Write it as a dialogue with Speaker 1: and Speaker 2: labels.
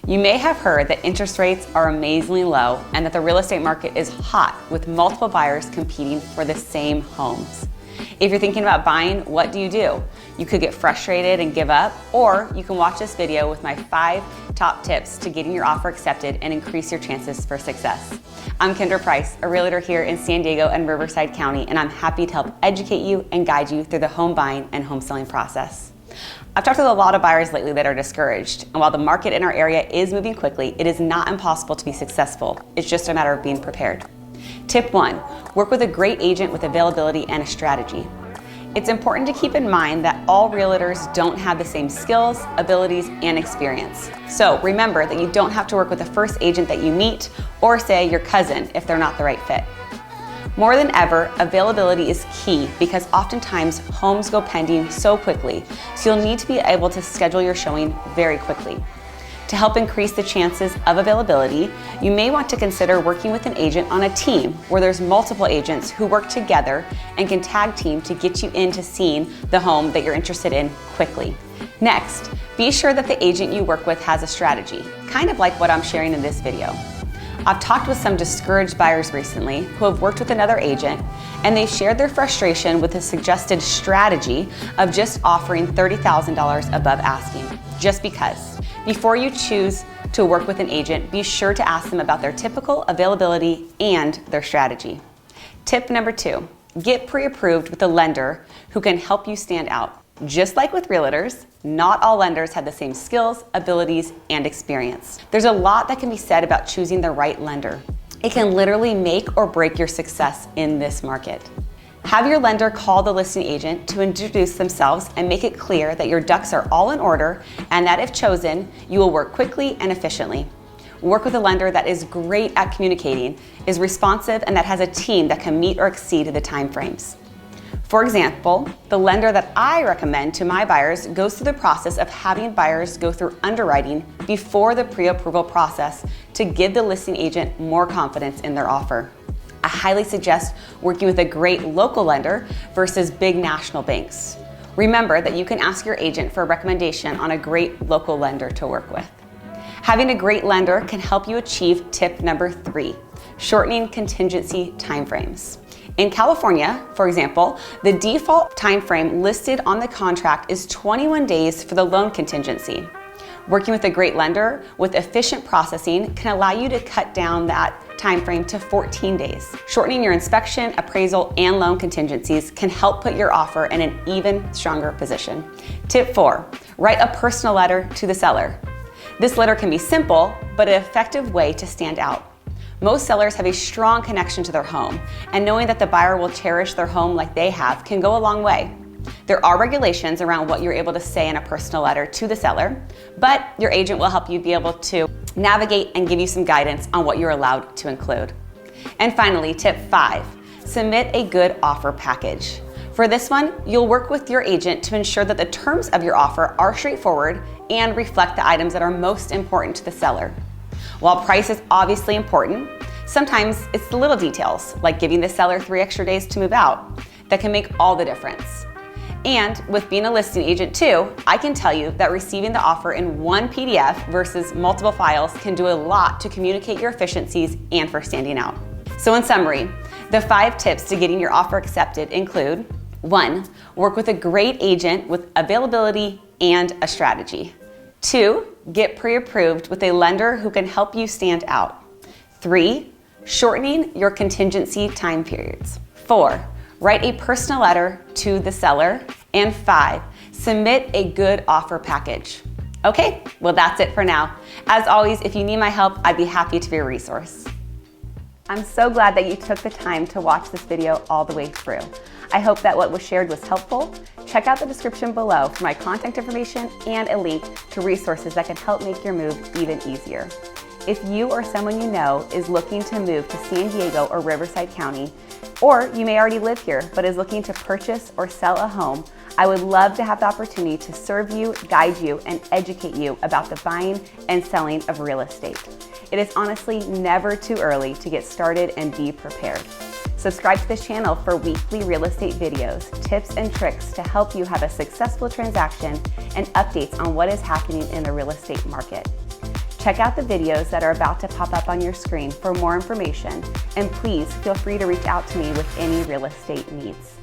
Speaker 1: You may have heard that interest rates are amazingly low and that the real estate market is hot with multiple buyers competing for the same homes. If you're thinking about buying, what do? You could get frustrated and give up, or you can watch this video with my 5 top tips to getting your offer accepted and increase your chances for success. I'm Kyndra Price, a realtor here in San Diego and Riverside County, and I'm happy to help educate you and guide you through the home buying and home selling process. I've talked with a lot of buyers lately that are discouraged, and while the market in our area is moving quickly, it is not impossible to be successful. It's just a matter of being prepared. Tip 1, work with a great agent with availability and a strategy. It's important to keep in mind that all realtors don't have the same skills, abilities, and experience. So remember that you don't have to work with the first agent that you meet or say your cousin if they're not the right fit. More than ever, availability is key because oftentimes homes go pending so quickly, so you'll need to be able to schedule your showing very quickly. To help increase the chances of availability, you may want to consider working with an agent on a team where there's multiple agents who work together and can tag team to get you into seeing the home that you're interested in quickly. Next, be sure that the agent you work with has a strategy, kind of like what I'm sharing in this video. I've talked with some discouraged buyers recently who have worked with another agent, and they shared their frustration with the suggested strategy of just offering $30,000 above asking, just because. Before you choose to work with an agent, be sure to ask them about their typical availability and their strategy. Tip number 2, get pre-approved with a lender who can help you stand out. Just like with realtors, not all lenders have the same skills, abilities, and experience. There's a lot that can be said about choosing the right lender. It can literally make or break your success in this market. Have your lender call the listing agent to introduce themselves and make it clear that your ducks are all in order and that if chosen, you will work quickly and efficiently. Work with a lender that is great at communicating, is responsive, and that has a team that can meet or exceed the time frames. For example, the lender that I recommend to my buyers goes through the process of having buyers go through underwriting before the pre-approval process to give the listing agent more confidence in their offer. I highly suggest working with a great local lender versus big national banks. Remember that you can ask your agent for a recommendation on a great local lender to work with. Having a great lender can help you achieve tip number 3, shortening contingency timeframes. In California, for example, the default timeframe listed on the contract is 21 days for the loan contingency. Working with a great lender with efficient processing can allow you to cut down that timeframe to 14 days. Shortening your inspection, appraisal, and loan contingencies can help put your offer in an even stronger position. Tip 4, write a personal letter to the seller. This letter can be simple, but an effective way to stand out. Most sellers have a strong connection to their home, and knowing that the buyer will cherish their home like they have can go a long way. There are regulations around what you're able to say in a personal letter to the seller, but your agent will help you be able to navigate and give you some guidance on what you're allowed to include. And finally, tip 5, submit a good offer package. For this one, you'll work with your agent to ensure that the terms of your offer are straightforward and reflect the items that are most important to the seller. While price is obviously important, sometimes it's the little details, like giving the seller 3 extra days to move out, that can make all the difference. And with being a listing agent too, I can tell you that receiving the offer in one PDF versus multiple files can do a lot to communicate your efficiencies and for standing out. So in summary, the 5 tips to getting your offer accepted include: 1, work with a great agent with availability and a strategy. 2, get pre-approved with a lender who can help you stand out. 3, shortening your contingency time periods. 4, write a personal letter to the seller. And 5, submit a good offer package. Okay, well that's it for now. As always, if you need my help, I'd be happy to be a resource. I'm so glad that you took the time to watch this video all the way through. I hope that what was shared was helpful. Check out the description below for my contact information and a link to resources that can help make your move even easier. If you or someone you know is looking to move to San Diego or Riverside County, or you may already live here but is looking to purchase or sell a home, I would love to have the opportunity to serve you, guide you, and educate you about the buying and selling of real estate. It is honestly never too early to get started and be prepared. Subscribe to this channel for weekly real estate videos, tips and tricks to help you have a successful transaction, and updates on what is happening in the real estate market. Check out the videos that are about to pop up on your screen for more information, and please feel free to reach out to me with any real estate needs.